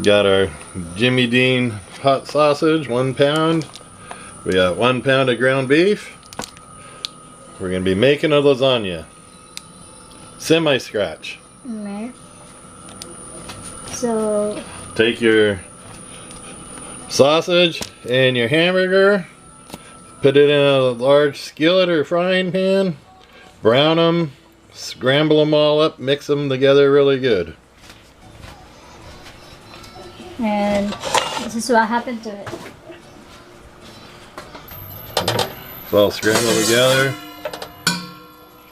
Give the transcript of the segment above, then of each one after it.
Got our Jimmy Dean hot sausage, 1 pound. We got 1 pound of ground beef. We're gonna be making a lasagna. Semi-scratch. Okay. So take your sausage and your hamburger, put it in a large skillet or frying pan, brown them, scramble them all up, mix them together really good. And this is what happened to it. It's all scrambled together,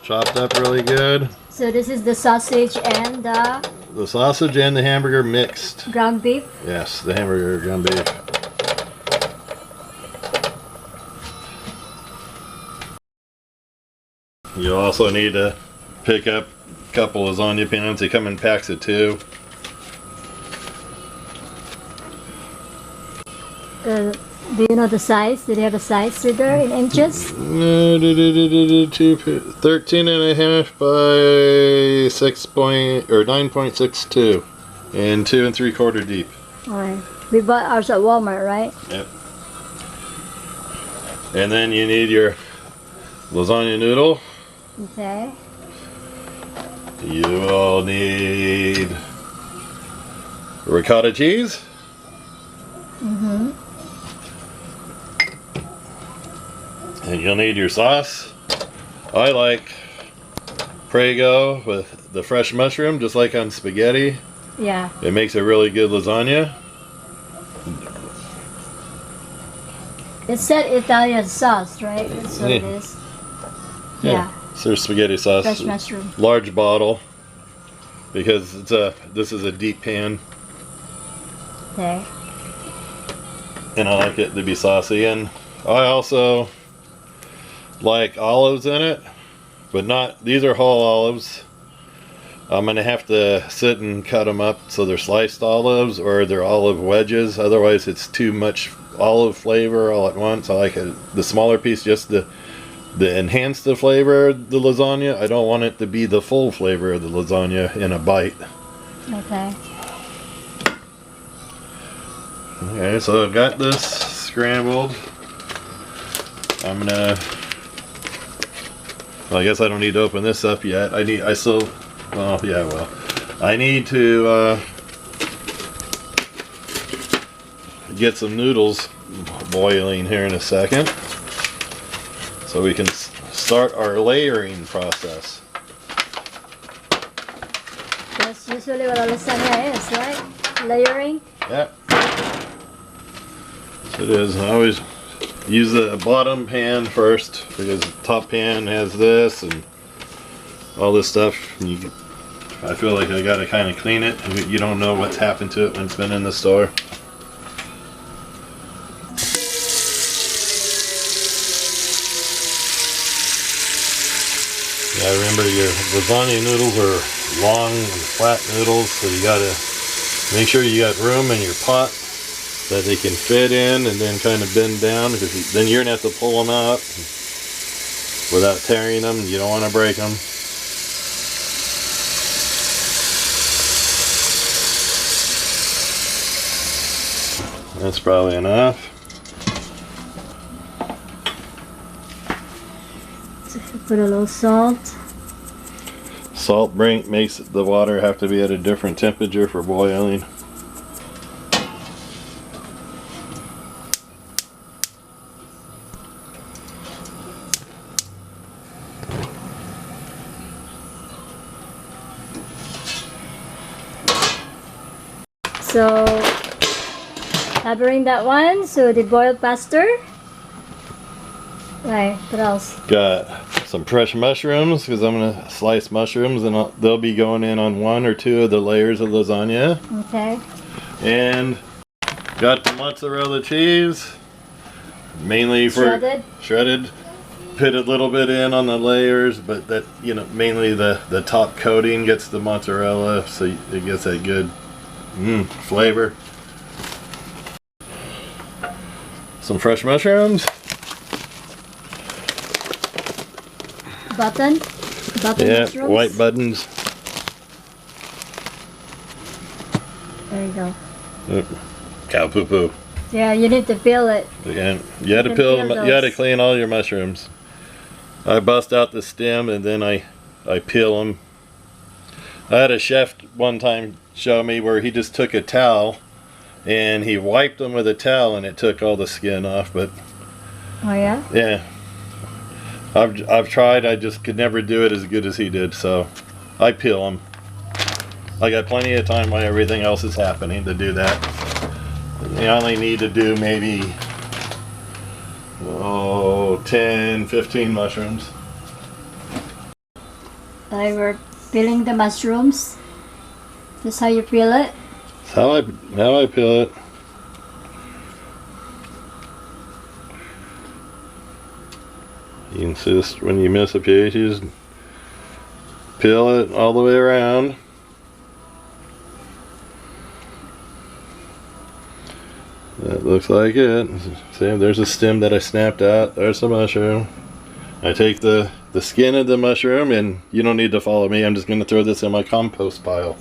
chopped up really good. So this is the sausage and the sausage and the hamburger mixed. Ground beef? Yes, the hamburger ground beef. You also need to pick up a couple lasagna pans. They come in packs of 2. Do you know the size? Do they have a size reader in inches? 13 and a half by 9.62 and 2 3/4 deep. Alright. We bought ours at Walmart, right? Yep. And then you need your lasagna noodle. Okay. You will need ricotta cheese. Mm-hmm. And you'll need your sauce. I like Prego with the fresh mushroom, just like on spaghetti. Yeah. It makes a really good lasagna. It said Italian sauce, right? That's what it is. Yeah. It's their spaghetti sauce. Fresh mushroom. Large bottle. Because this is a deep pan. Okay. And I like it to be saucy. And I also like olives in it, but not, these are whole olives. I'm gonna have to sit and cut them up so they're sliced olives or they're olive wedges. Otherwise it's too much olive flavor all at once. I like the smaller piece just to enhance the flavor of the lasagna. I don't want it to be the full flavor of the lasagna in a bite. Okay. Okay, so I've got this scrambled. I'm gonna, well, I guess I don't need to open this up yet. I need to get some noodles boiling here in a second so we can start our layering process. That's usually what a lasagna is, right? Layering? Yeah. So it is. I always use the bottom pan first because the top pan has this and all this stuff. I feel like I gotta kind of clean it. You don't know what's happened to it when it's been in the store. Yeah, remember your lasagna noodles are long and flat noodles, so you gotta make sure you got room in your pot that they can fit in and then kind of bend down, because then you're gonna have to pull them out without tearing them. You don't want to break them. That's probably enough. So put a little salt. Salt makes the water have to be at a different temperature for boiling. So covering that one so they boil faster. Right, what else? Got some fresh mushrooms because I'm gonna slice mushrooms and they'll be going in on 1 or 2 of the layers of lasagna. Okay. And got the mozzarella cheese, mainly for shredded. Put a little bit in on the layers, but that, you know, mainly the top coating gets the mozzarella, so it gets that good flavor. Some fresh mushrooms. Button Yeah, mushrooms. white buttons. There you go. Cow poo poo. Yeah, you need to peel it. And you had to can peel peel them. You had to those. clean all your mushrooms. I bust out the stem and then I peel them. I had a chef one time show me where he just took a towel and he wiped them with a towel and it took all the skin off. But Oh yeah? yeah, I've tried. I just could never do it as good as he did. So I peel them. I got plenty of time while everything else is happening to do that. You only need to do maybe 10, 15 mushrooms. I were peeling the mushrooms. This how you peel it? That's how I peel it. You can just, when you miss a piece, you just peel it all the way around. That looks like it. See, there's a stem that I snapped out. There's the mushroom. I take the skin of the mushroom, and you don't need to follow me. I'm just going to throw this in my compost pile.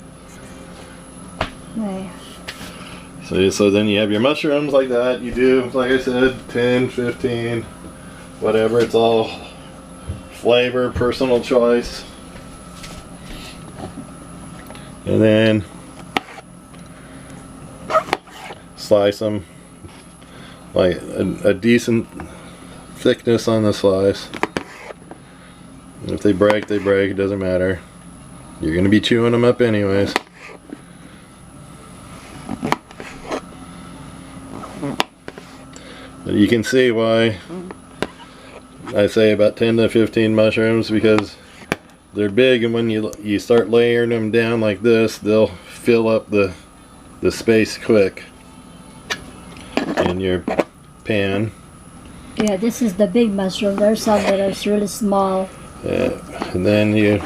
Right. So then you have your mushrooms like that. You do, like I said, 10, 15, whatever. It's all flavor, personal choice. And then slice them like a decent thickness on the slice. If they break, they break. It doesn't matter. You're going to be chewing them up anyways. But you can see why I say about 10 to 15 mushrooms, because they're big, and when you start layering them down like this, they'll fill up the space quick in your pan. Yeah, this is the big mushroom. There's some that are really small. And then that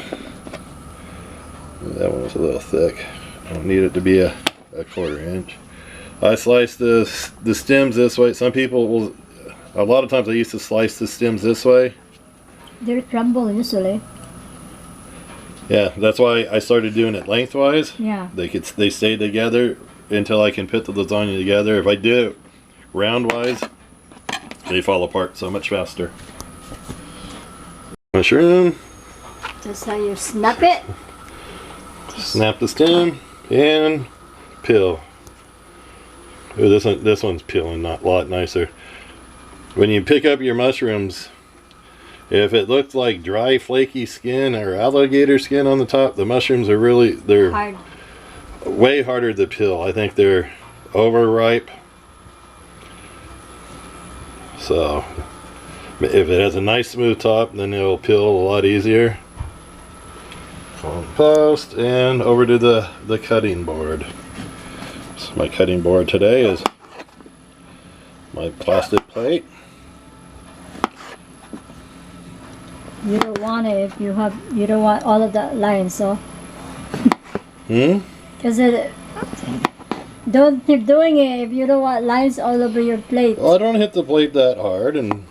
one was a little thick. I don't need it to be a 1/4 inch. I slice the stems this way. Some people will, a lot of times I used to slice the stems this way. They're crumble usually. Yeah, that's why I started doing it lengthwise. Yeah. They stay together until I can put the lasagna together. If I do it roundwise, they fall apart so much faster. Mushroom. Just how you snap it. Snap the stem and peel. Ooh, this one's peeling a lot nicer. When you pick up your mushrooms, if it looks like dry flaky skin or alligator skin on the top, the mushrooms are they're Hard. way harder to peel. I think they're overripe. So if it has a nice smooth top, then it'll peel a lot easier. Compost, and over to the cutting board. So my cutting board today is my plastic plate. You don't want it if you don't want all of that lines, so. Because don't keep doing it if you don't want lines all over your plate. Well, I don't hit the plate that hard, and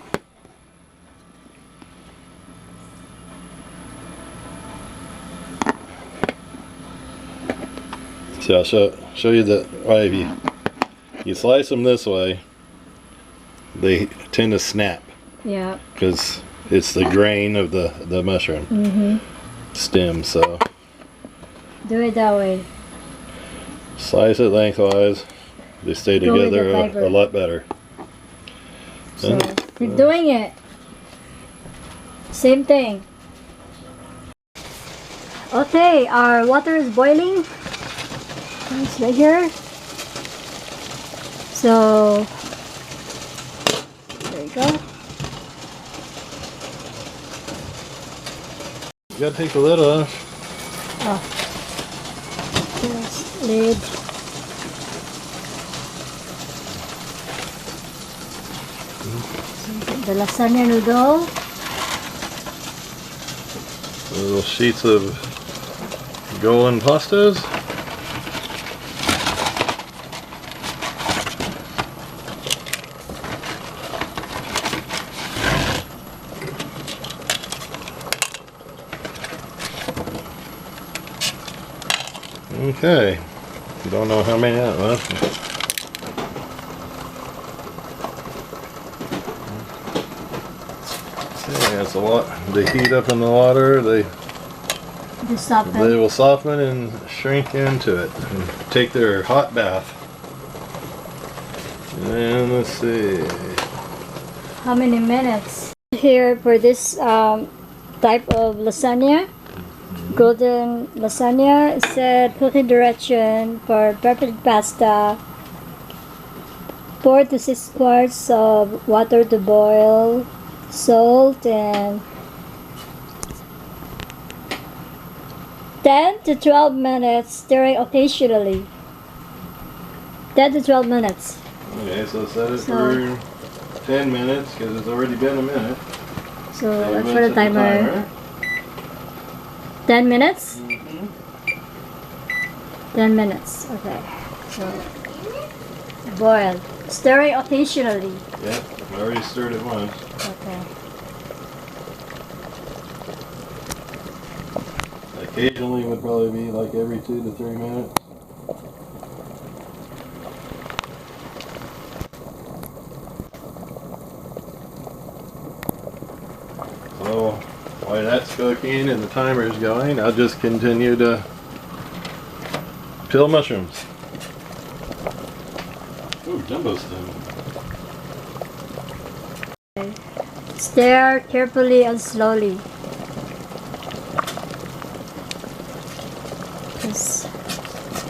see, I'll show you that why if you slice them this way, they tend to snap. Yeah. Because it's the grain of the mushroom stem. So Do it that way. slice it lengthwise. They stay Go with together the fiber. a lot better. So keep doing it. Same thing. Okay, our water is boiling. It's right here. So there you go. You gotta take the lid off. Oh. This lid. The lasagna noodle. Little sheets of golden pastas. Okay. Don't know how many that was. Yeah, it's a lot. They heat up in the water. They will soften and shrink into it and take their hot bath. And let's see. How many minutes? Here for this type of lasagna, golden lasagna, it said cooking direction for perfect pasta. 4 to 6 quarts of water to boil, salt, and 10 to 12 minutes, stirring occasionally. 10 to 12 minutes. Okay, so set it for 10 minutes because it's already been a minute. So let's put a timer. 10 minutes? 10 minutes, okay. So boil. Stirring occasionally. Yeah, I already stirred it once. Okay. Occasionally would probably be like every 2 to 3 minutes. So while that's cooking and the timer is going, I'll just continue to peel mushrooms. Ooh, jumbo stem. Stir carefully and slowly. Just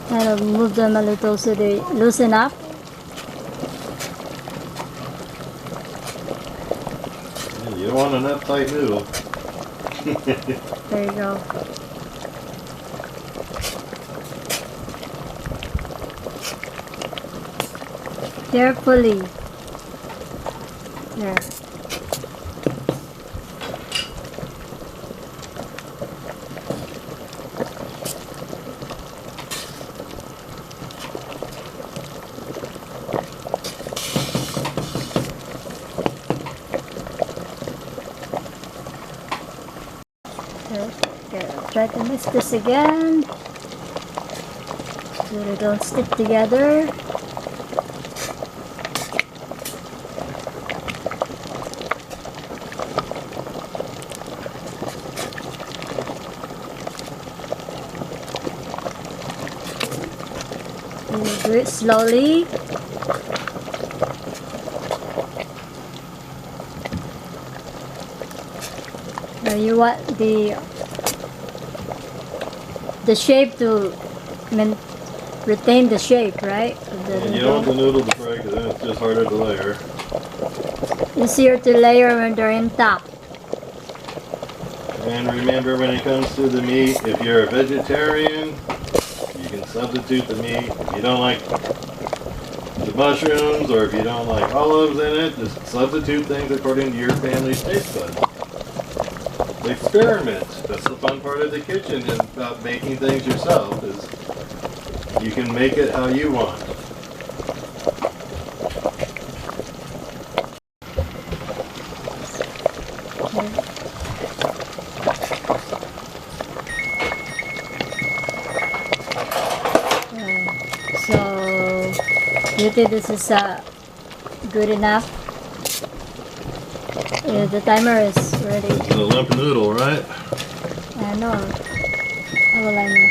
kind of move them a little so they loosen up. You don't want an uptight noodle. There you go. Carefully. There. Okay, try to mix this again so they don't stick together. And do it slowly. Now you want the shape to retain the shape, right? And you don't want the noodle to fry because then it's just harder to layer. Easier to layer when they're in top. And remember, when it comes to the meat, if you're a vegetarian, you can substitute the meat. If you don't like the mushrooms or if you don't like olives in it, just substitute things according to your family's taste buds. Experiment. That's the fun part of the kitchen is about making things yourself. Is you can make it how you want. So you think this is good enough? Yeah, the timer is ready. It's a lump noodle, right? I know. How will I know?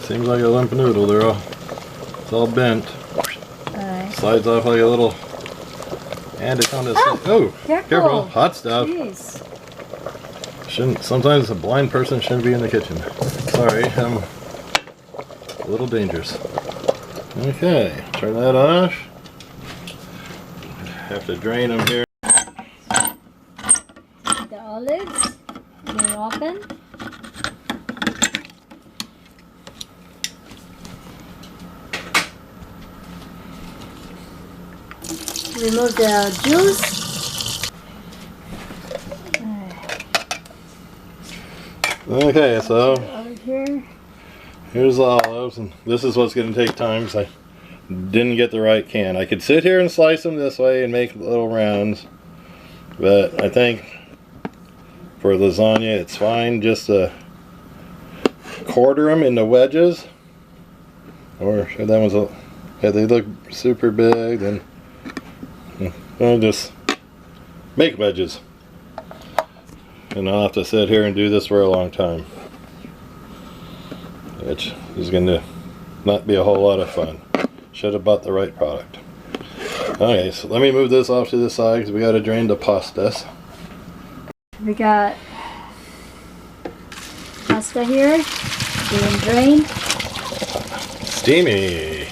Seems like a lump noodle. It's all bent. Alright. Slides off like a little. And it's on this. Oh, careful! Hot stuff. Jeez. Sometimes a blind person shouldn't be in the kitchen. Sorry, I'm a little dangerous. Okay, turn that off. Have to drain them here. The olives being open. Remove the juice. Okay, so Over here. here's the olives, and this is what's going to take time because I didn't get the right can. I could sit here and slice them this way and make little rounds, but I think For lasagna, it's fine just to quarter them into wedges. Or if that one's yeah, they look super big, then I'll just make wedges. And I'll have to sit here and do this for a long time, which is going to not be a whole lot of fun. Should have bought the right product. Okay, so let me move this off to the side because we got to drain the pastas. We got pasta here, being drained. Steamy.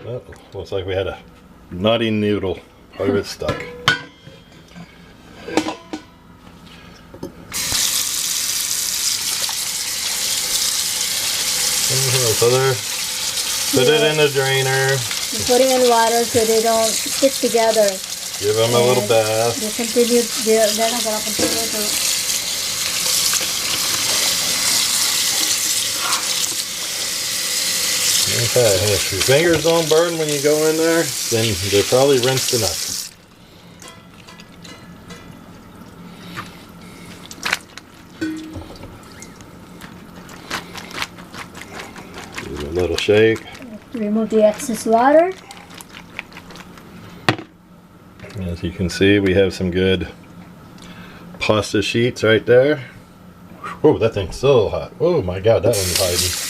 Oh, looks like we had a nutty noodle. Part of it stuck. So there, put it in the drainer. You put it in water so they don't stick together. Give them a little bath. They're not gonna continue to. Okay, if your fingers don't burn when you go in there, then they're probably rinsed enough. Give it a little shake. Remove the excess water. As you can see, we have some good pasta sheets right there. Oh, that thing's so hot. Oh my God, that one's hiding.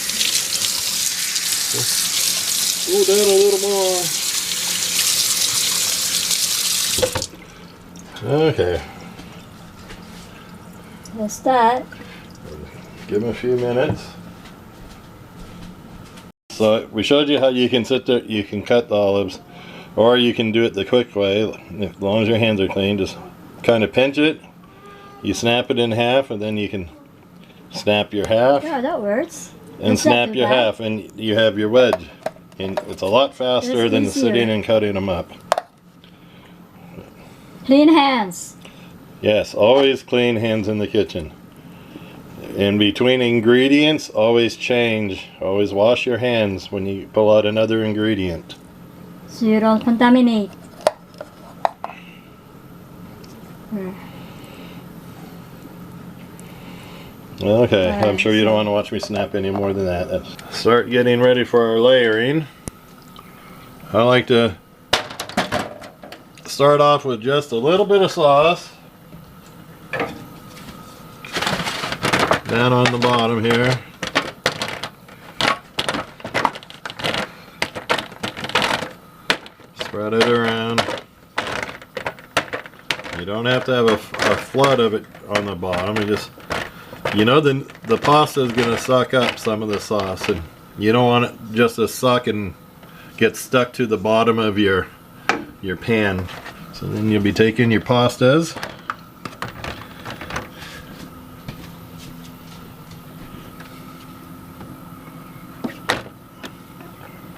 Oh, down a little more. Okay. That's that. Give them a few minutes. So we showed you how you can sit there, you can cut the olives, or you can do it the quick way. As long as your hands are clean, just kind of pinch it. You snap it in half, and then you can snap your half. Yeah, that works. And snap your half, and you have your wedge. And it's a lot faster than sitting and cutting them up. Clean hands. Yes, always clean hands in the kitchen. In between ingredients, always change. Always wash your hands when you pull out another ingredient. So you don't contaminate. Okay, I'm sure you don't want to watch me snap any more than that. Let's start getting ready for our layering. I like to start off with just a little bit of sauce. Down on the bottom here. Spread it around. You don't have to have a flood of it on the bottom. You just, you know, the pasta is going to suck up some of the sauce, and you don't want it just to suck and get stuck to the bottom of your pan. So then you'll be taking your pastas.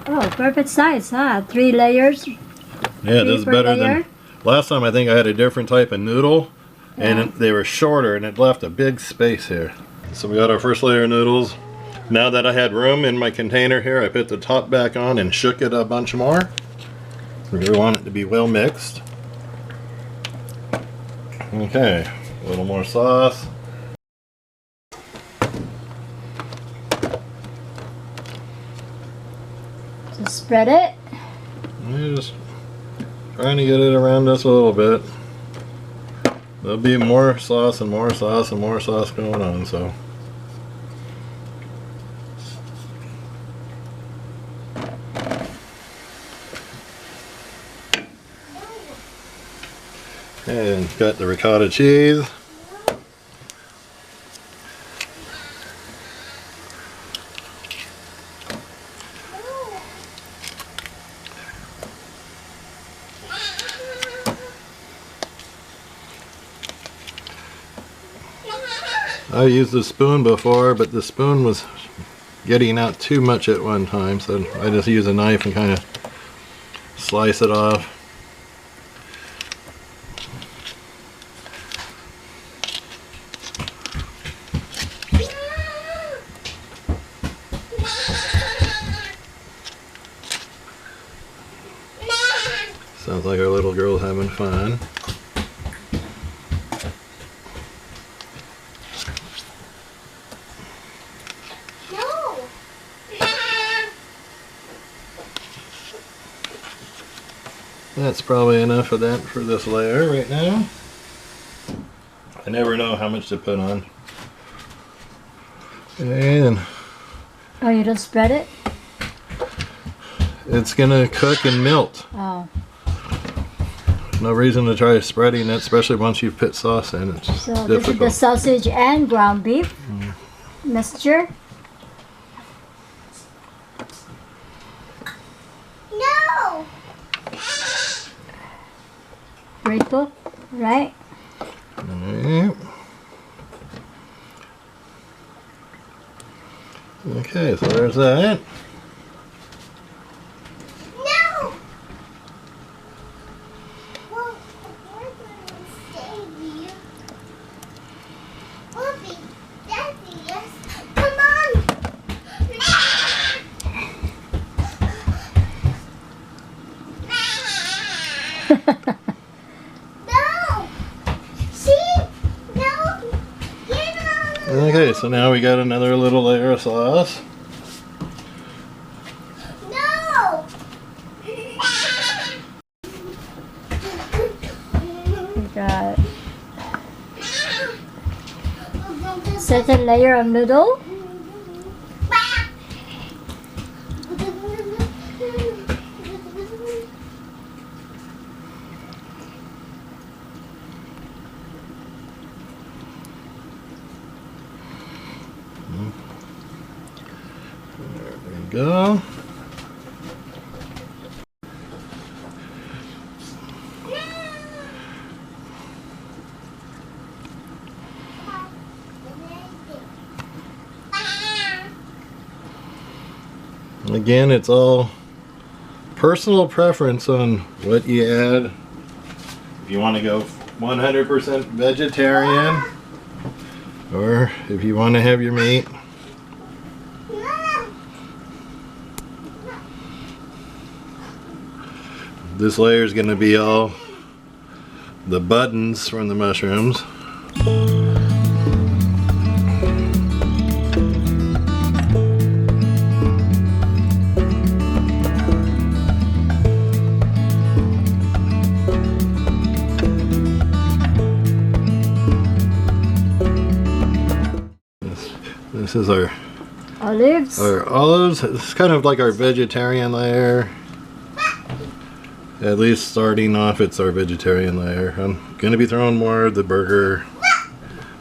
Oh, perfect size, huh? 3 layers. Yeah, this is better than last time. I think I had a different type of noodle, and they were shorter, and it left a big space here. So we got our first layer of noodles. Now that I had room in my container here, I put the top back on and shook it a bunch more. We want it to be well mixed. Okay, a little more sauce. Just spread it. Just trying to get it around us a little bit. There'll be more sauce and more sauce and more sauce going on, so. And got the ricotta cheese. I used a spoon before, but the spoon was getting out too much at one time, so I just use a knife and kind of slice it off. Sounds like our little girl's having fun. No. That's probably enough of that for this layer right now. I never know how much to put on. And Oh, you don't spread it? it's gonna cook and melt. Oh. No reason to try spreading it, especially once you've put sauce in. It's So difficult. this is the sausage and ground beef mixture. No! Grateful, right? Alright. Okay, so there's that. No! Well, we're going to save you. Whoopi, Daddy, yes. Come on! No! See? No! Get on! Okay, so now we got another little layer of sauce. No! We got second layer of noodle. There we go. Again, it's all personal preference on what you add. If you want to go 100% vegetarian, or if you want to have your meat. This layer is going to be all the buttons from the mushrooms. This is our Olives. olives. It's kind of like our vegetarian layer. At least starting off, it's our vegetarian layer. I'm going to be throwing more of the burger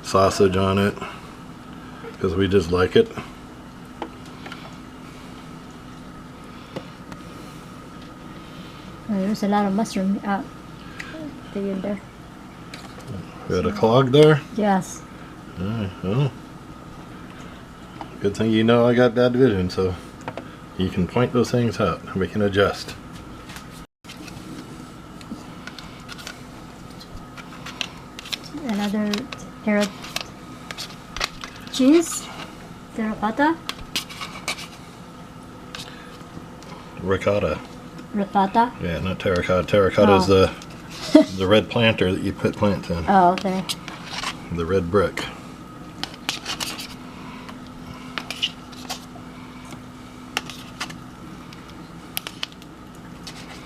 sausage on it because we just like it. Oh, there's a lot of mushroom out in there. Got a clog there? Yes. Well, good thing you know I got bad vision, so you can point those things out and we can adjust. Another carrot cheese. Terracotta. Ricotta. Ricotta. Yeah, not terracotta. Terracotta is the red planter that you put plants in. Oh, okay. The red brick.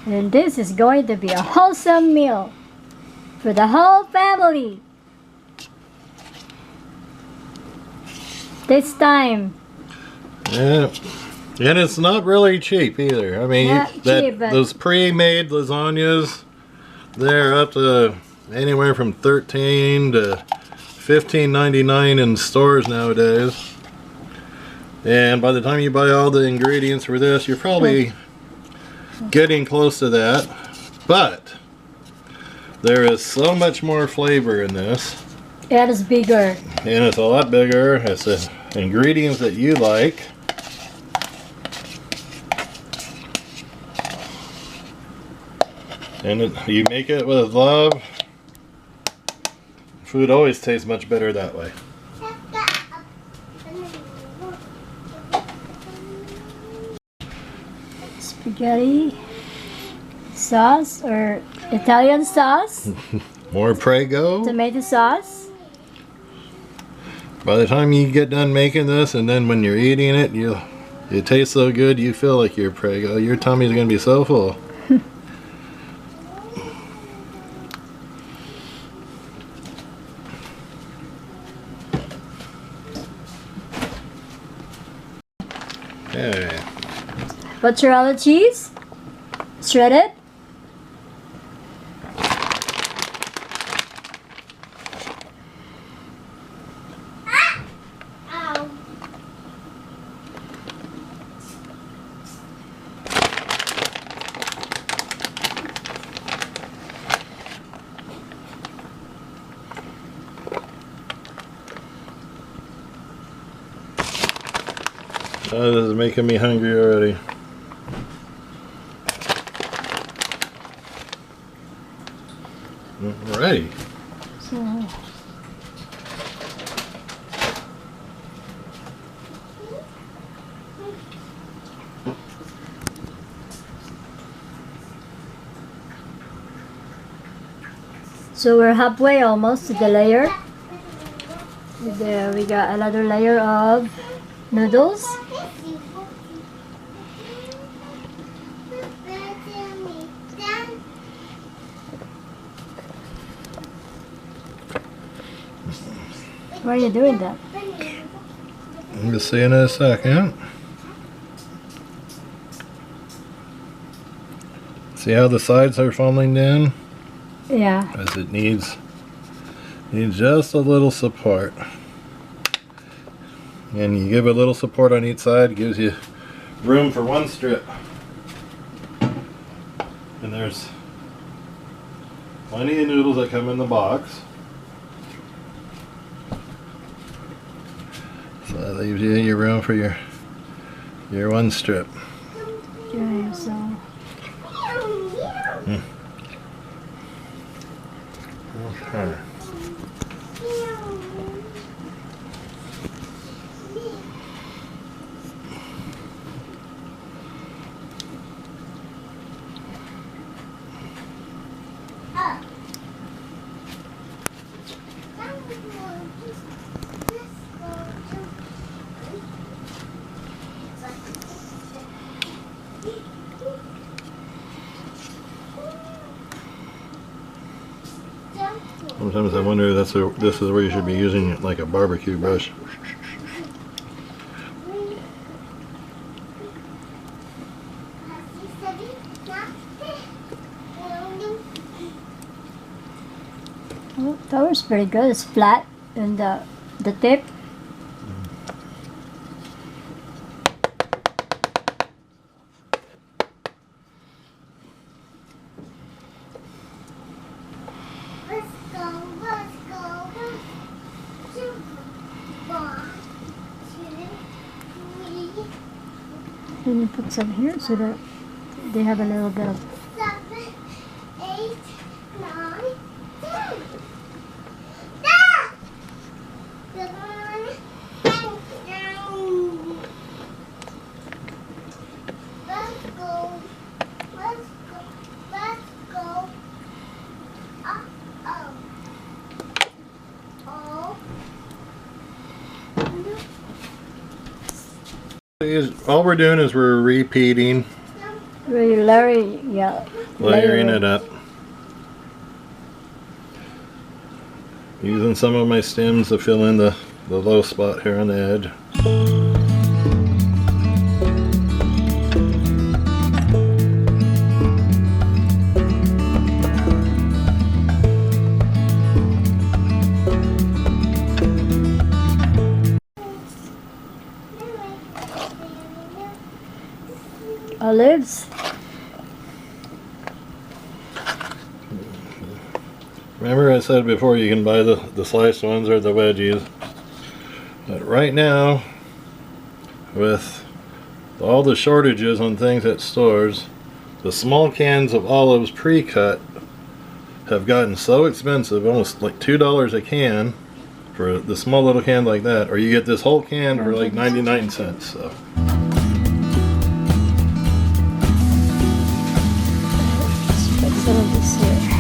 And this is going to be a wholesome meal for the whole family. This time. Yeah. And it's not really cheap either. I mean, Not cheap, but those pre-made lasagnas, they're up to anywhere from $13 to $15.99 in stores nowadays. And by the time you buy all the ingredients for this, you're probably getting close to that. But there is so much more flavor in this. it is bigger. And it's a lot bigger. It's the ingredients that you like. And you make it with love. Food always tastes much better that way. Spaghetti, sauce or Italian sauce, More Prego. tomato sauce. By the time you get done making this, and then when you're eating it, it tastes so good you feel like you're Prego. Your tummy's gonna be so full. Okay. Mozzarella cheese, shredded. Ow. Oh, this is making me hungry already. Alrighty. So, so we're halfway almost to the layer. There we got another layer of noodles. Why are you doing that? I'm gonna see in a second. See how the sides are falling in? Yeah. As it needs just a little support. And you give a little support on each side, gives you room for one strip. And there's plenty of noodles that come in the box. So that leaves you your room for your one strip. Okay, so Okay. Sometimes I wonder if this is where you should be using like a barbecue brush. oh, that was pretty good. It's flat and the tip. Let me put some here so that they have a little bit of. 7, 8, 9, 10. Let's go. Let's go. Let's go. Uh-oh. Oh. All we're doing is we're repeating, Really layering, yeah. layering it up. Using some of my stems to fill in the low spot here on the edge. Olives. Remember I said before you can buy the sliced ones or the veggies. But right now, with all the shortages on things at stores, the small cans of olives pre-cut have gotten so expensive, almost like $2 a can for the small little can like that, or you get this whole can for like 99 cents. So. little of this here.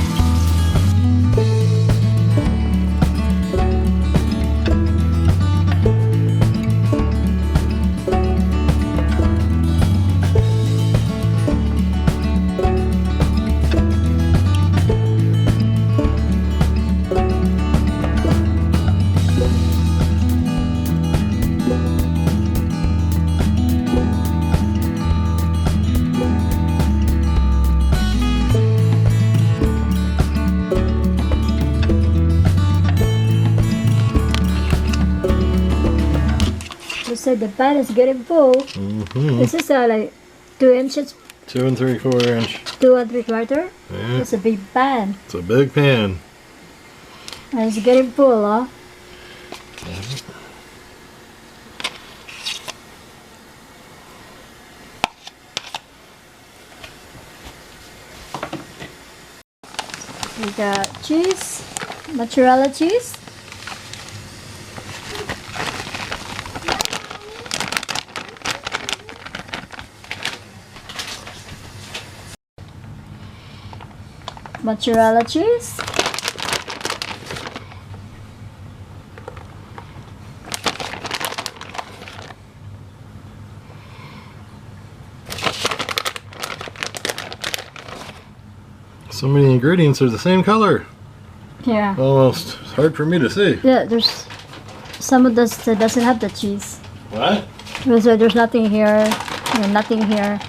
So the pan is getting full. This is like 2 inches, 2 3/4 inch. 2 3/4. Yeah, It's a big pan. it's a big pan. And it's getting full, huh? We got cheese, mozzarella cheese. Mozzarella cheese. So many ingredients are the same color. Yeah. Almost. It's hard for me to see. Yeah, there's some of this that doesn't have the cheese. What? So there's nothing here, and nothing here.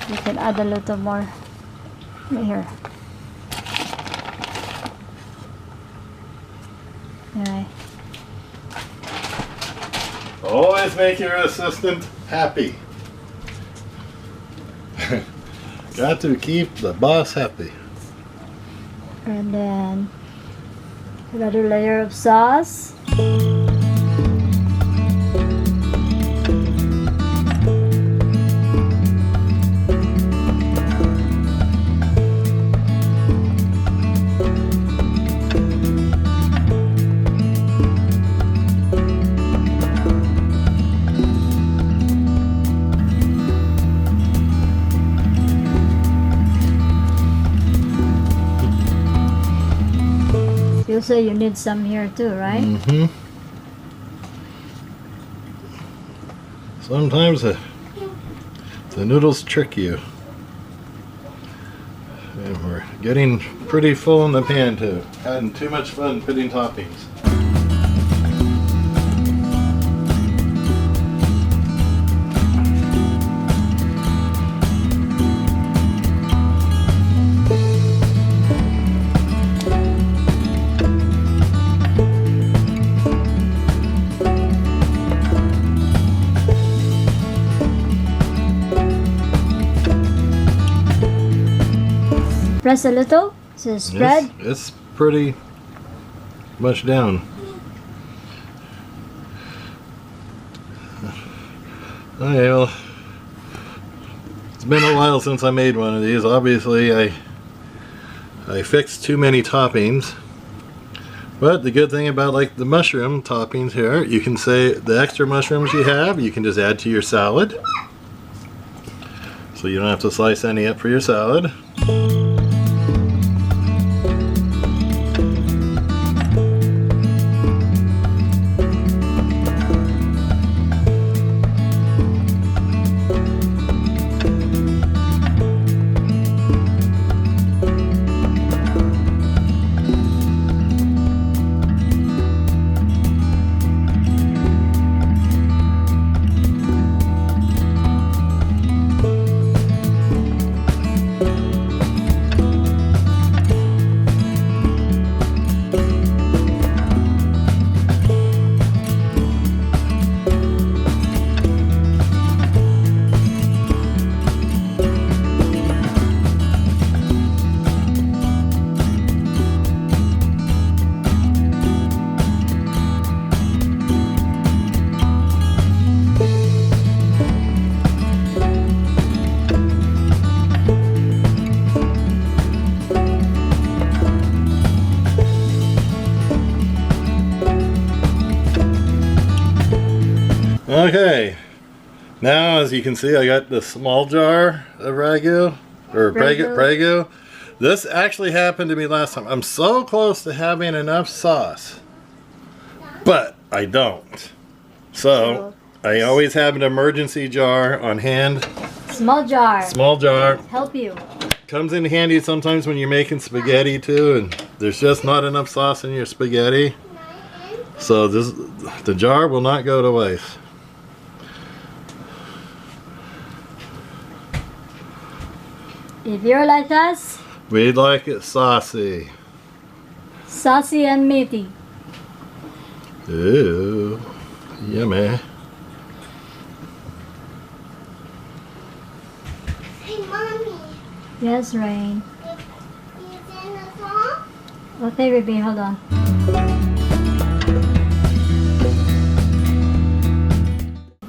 You can add a little more right here. Anyway. Always make your assistant happy. Got to keep the boss happy. And then another layer of sauce. You say you need some here too, right? Mm-hmm. Sometimes the noodles trick you. And we're getting pretty full in the pan too. Having too much fun putting toppings. Press a little to spread. It's pretty much down. Okay, well, it's been a while since I made one of these. Obviously, I fixed too many toppings. But the good thing about like the mushroom toppings here, you can say the extra mushrooms you have, you can just add to your salad. So you don't have to slice any up for your salad. Okay, now as you can see, I got the small jar of ragu, or Prego. prego. This actually happened to me last time. I'm so close to having enough sauce, but I don't. So I always have an emergency jar on hand. Small jar. Small jar. Help you. Comes in handy sometimes when you're making spaghetti too, and there's just not enough sauce in your spaghetti. So the jar will not go to waste. If you're like us, We like it saucy. saucy and meaty. Ooh, yummy. Hey, Mommy. Yes, Rain. Is in the song? Okay, baby, hold on.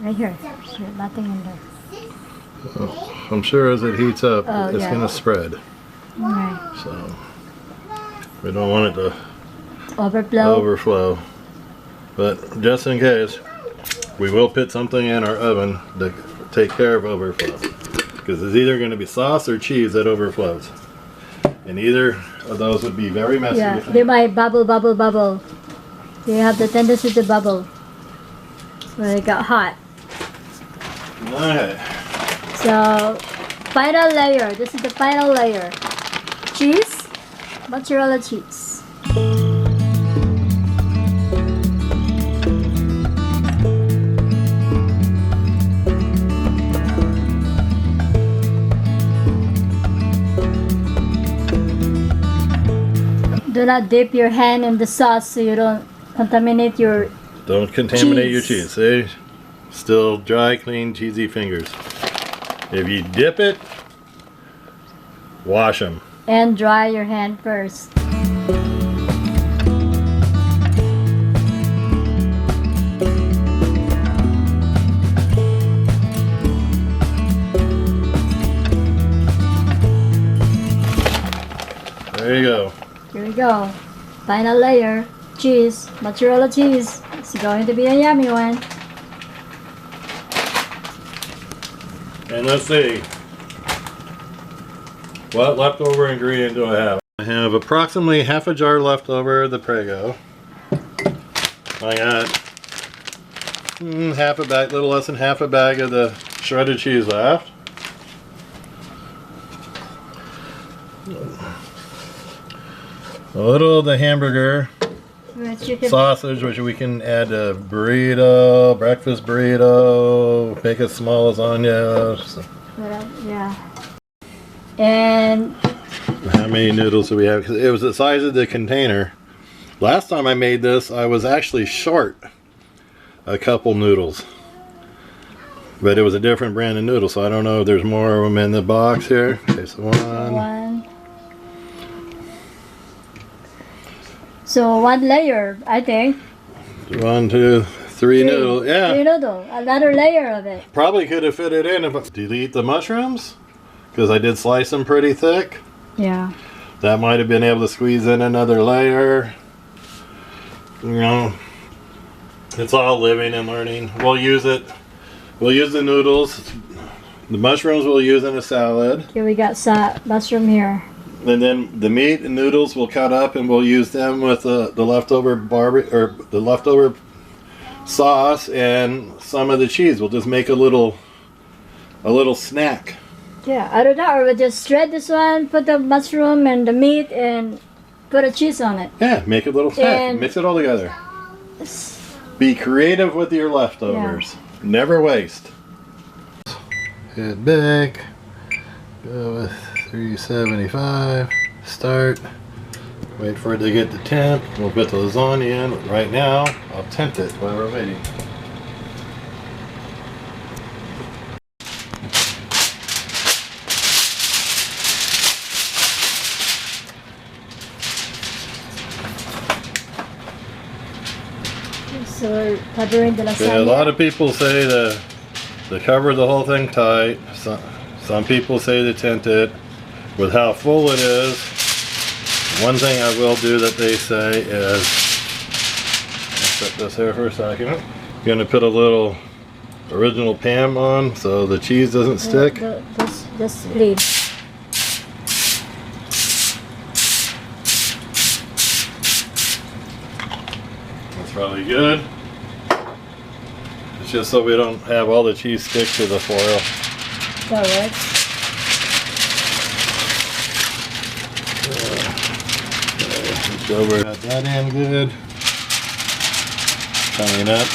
Right here. Sure, nothing in there. Oh, I'm sure as it heats up, Oh, it's yeah. gonna spread. Alright. So we don't want it to Overflow. overflow. But just in case, we will put something in our oven to take care of overflow. Because it's either going to be sauce or cheese that overflows. And either of those would be very messy. Yeah, they might bubble, bubble, bubble. They have the tendency to bubble when they got hot. Alright. So, final layer. This is the final layer. Cheese, mozzarella cheese. Do not dip your hand in the sauce so you don't contaminate your. Don't contaminate your Cheese. cheese. See? Still dry, clean, cheesy fingers. If you dip it, wash them. And dry your hand first. There you go. Here we go. Final layer. Cheese. Mozzarella cheese. It's going to be a yummy one. And let's see. What leftover ingredient do I have? I have approximately half a jar left over of the Prego. I got half a bag, little less than half a bag of the shredded cheese left. A little of the hamburger Which you can, sausage, which we can add a burrito, breakfast burrito, make a small lasagna. So yeah. And how many noodles do we have? 'Cause it was the size of the container. Last time I made this, I was actually short a couple noodles. But it was a different brand of noodle, so I don't know if there's more of them in the box here. Okay, so one. So one layer, I think. 1, 2, 3 noodles. Yeah. 3 noodle. Another layer of it. Probably could have fit it in if I delete the mushrooms. Because I did slice them pretty thick. Yeah. That might have been able to squeeze in another layer. You know, it's all living and learning. We'll use it. We'll use the noodles. The mushrooms we'll use in a salad. Okay, we got mushroom here. And then the meat and noodles we'll cut up and we'll use them with the leftover the leftover sauce and some of the cheese. We'll just make a little snack. Yeah, I don't know. Or we'll just shred this one, put the mushroom and the meat, and put a cheese on it. Yeah, make a little snack. And- Mix it all together. Be creative with your leftovers. Never waste. Hit big. Go with 375. Start. Wait for it to get to temp. We'll put the lasagna in right now. I'll tempt it while we're waiting. So we're covering the lasagna. Yeah, a lot of people say to cover the whole thing tight. Some people say to tent it. With how full it is, one thing I will do that they say is, I'll set this here for a second. I'm gonna put a little original Pam on so the cheese doesn't stick. This lead. probably good. It's just so we don't have all the cheese stick to the foil. That works. Switch over. Got that in good. Coming up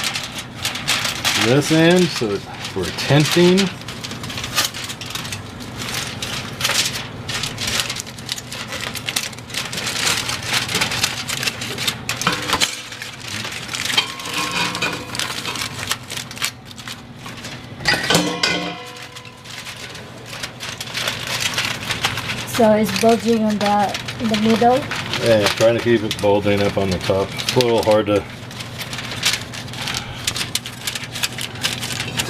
this end, so we're tinting. So it's bulging on in the middle. Yeah, trying to keep it bulging up on the top. It's a little hard to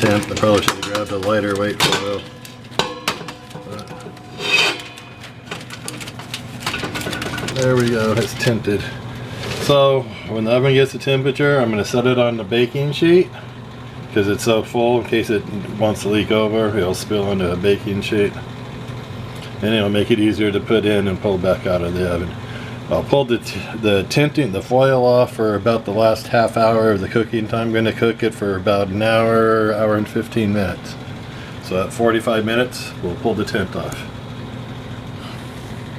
tint. I probably should have grabbed a lighter weight foil. There we go, it's tinted. So when the oven gets the temperature, I'm going to set it on the baking sheet because it's so full in case it wants to leak over, it'll spill into a baking sheet. And it'll make it easier to put in and pull back out of the oven. I'll pull the tinting, the foil off for about the last half hour of the cooking time. I'm going to cook it for about an hour, hour and 15 minutes. So at 45 minutes, we'll pull the tint off.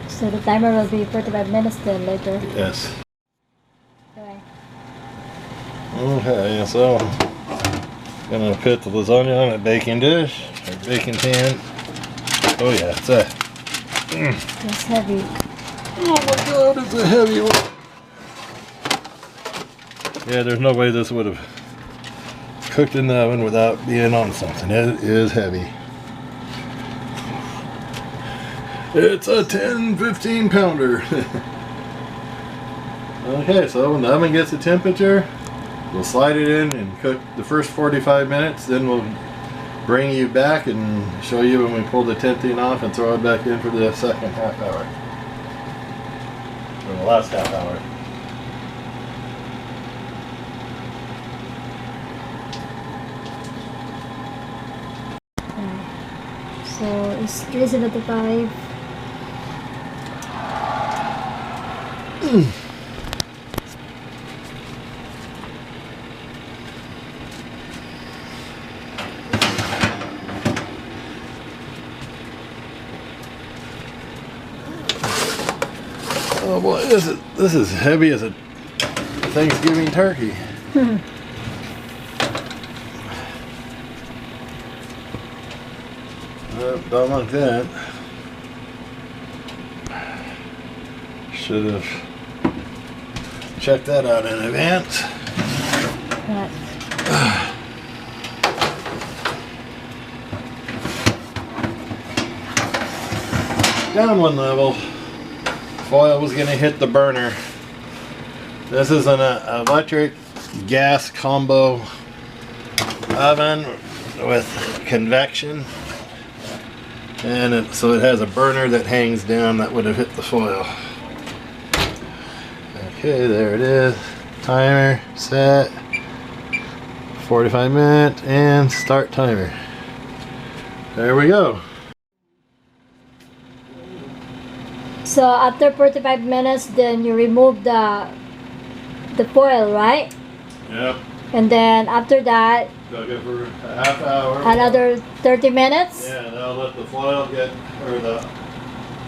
So the timer will be 45 minutes then later. Yes. Okay. Okay, so I'm going to put the lasagna on a baking dish, or baking pan. Oh yeah, it's a... It's heavy. Oh my god, it's a heavy one. Yeah, there's no way this would have cooked in the oven without being on something. It is heavy. It's a 10-15 pounder. Okay, so when the oven gets the temperature, we'll slide it in and cook the first 45 minutes. Then we'll bring you back and show you when we pull the tinting off and throw it back in for the second half hour. Or the last half hour. So it's 375. Oh boy, this is heavy as a Thanksgiving turkey. Don't like that. Should have checked that out in advance. Yeah. Down one level. Foil was going to hit the burner. This is an electric gas combo oven with convection, and so it has a burner that hangs down that would have hit the foil. Okay, there it is. Timer set. 45 minutes and start timer. There we go. So after 45 minutes, then you remove the foil, right? Yep. And then after that, Cook it for a half hour. another 30 minutes. Yeah, that'll let the foil get, or the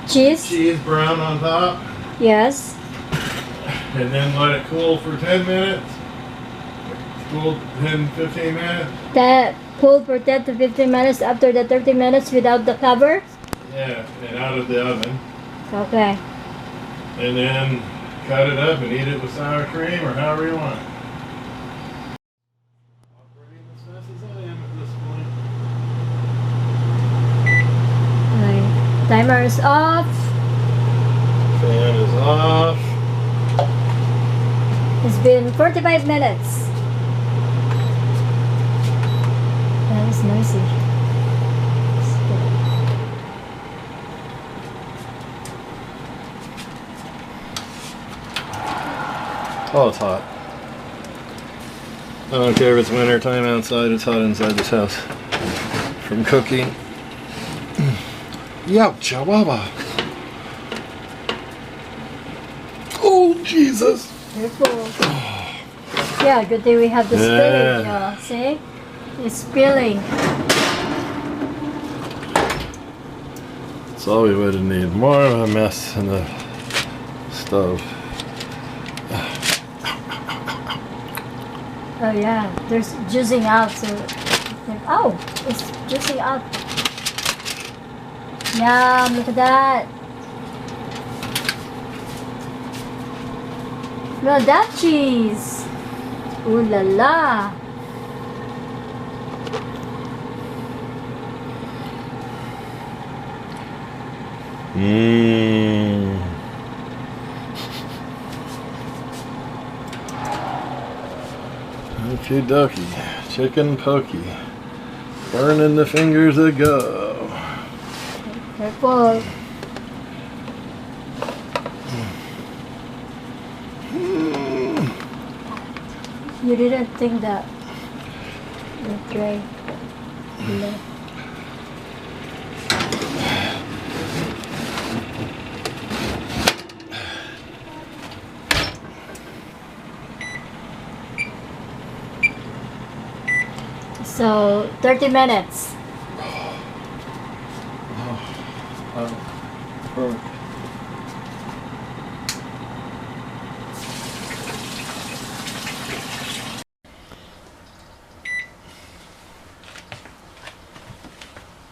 Cheese. cheese brown on top. Yes. And then let it cool for 10 minutes. Cool 10, 15 minutes. That cool for 10 to 15 minutes after the 30 minutes without the cover. Yeah, and out of the oven. Okay. And then cut it up and eat it with sour cream or however you want. Operating as fast as I am at this point. Okay. Timer is off. Fan is off. It's been 45 minutes. That is noisy. Oh, it's hot. I don't care if it's winter time outside, it's hot inside this house. From cooking. Yow, chihuahua. Oh, Jesus. Careful. Yeah, good thing we have the spilling. Yeah. See? It's spilling. That's all we would need. More of a mess in the stove. Oh yeah, there's juicing out. So, oh, it's juicing out. Yum! Look at that. Look at that cheese. Ooh la la. Mmm. Okie dokie. Chicken pokey. Burning the fingers a go. Careful. You didn't think that. Okay. No. So 30 minutes.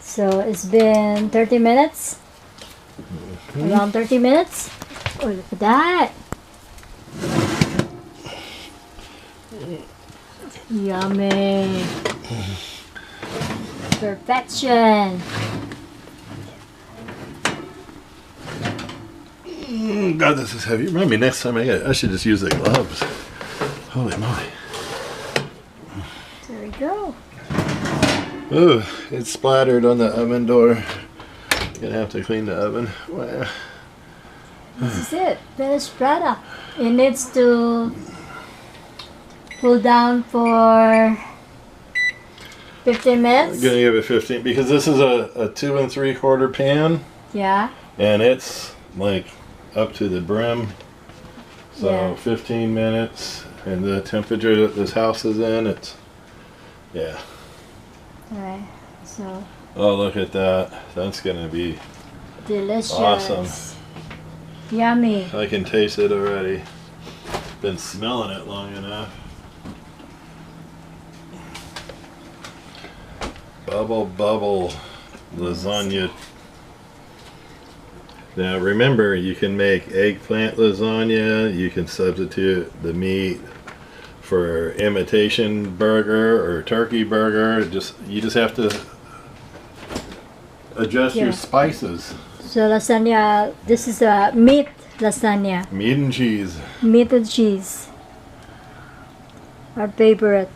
So it's been 30 minutes. Around 30 minutes. Oh, look at that. Yummy. Perfection. God, this is heavy. Remind me next time I should just use the gloves. Holy moly. There we go. Ooh, it's splattered on the oven door. Gonna have to clean the oven. Wow. This is it. Finished product. It needs to cool down for 15 I'm minutes. gonna give it 15 because this is a 2 3/4 pan Yeah. and it's like up to the brim. So Yeah. 15 minutes and the temperature that this house is in, it's, yeah. Alright. So Oh, look at that. That's gonna be delicious. awesome. Yummy. I can taste it already. Been smelling it long enough. Bubble, bubble lasagna. Now remember, you can make eggplant lasagna. You can substitute the meat for imitation burger or turkey burger. You just have to adjust Yeah. your spices. So lasagna, this is a meat lasagna. Meat and cheese. Meat and cheese. Our favorite.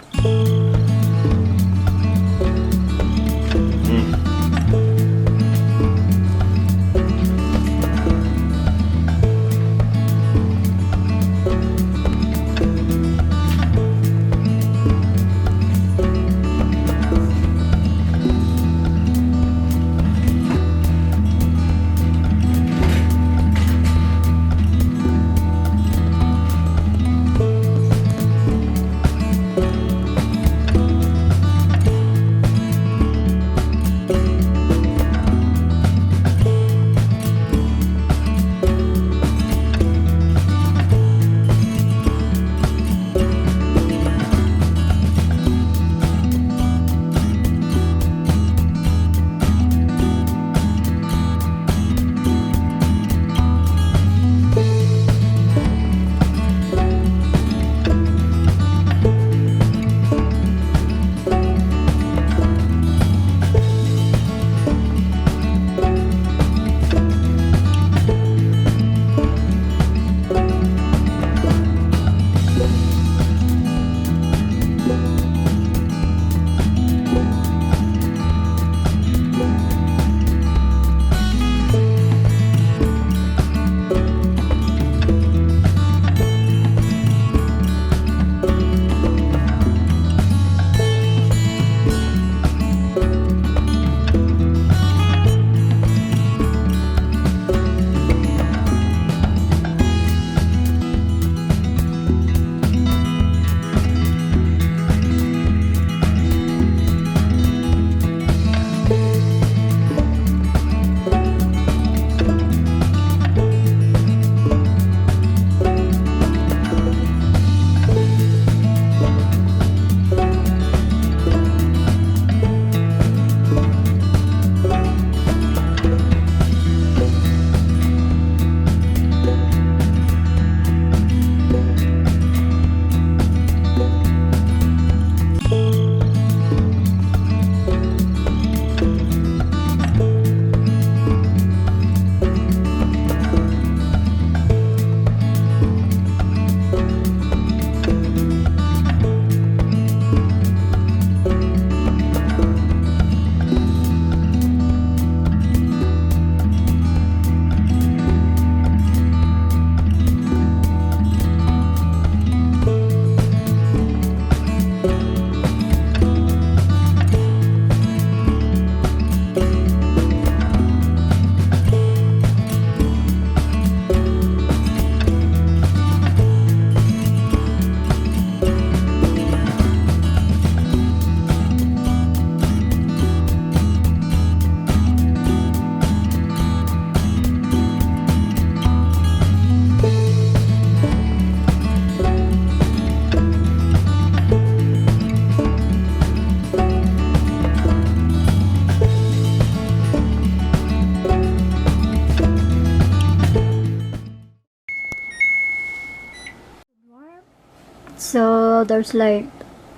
So there's like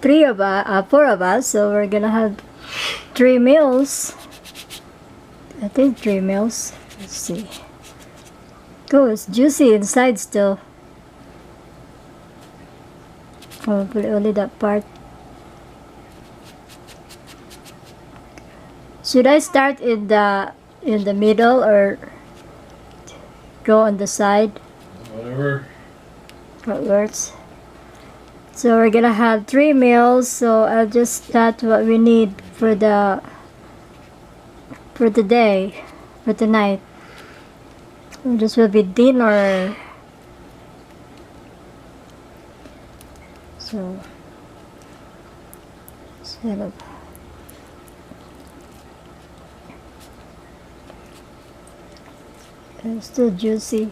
four of us. So we're gonna have 3 meals. I think 3 meals. Let's see. Oh, it's juicy inside still. Probably only that part. Should I start in the middle or go on the side? Whatever. What works. So we're gonna have 3 meals. So I'll just start what we need for the day, for the night. This will be dinner. So set up. It's still juicy.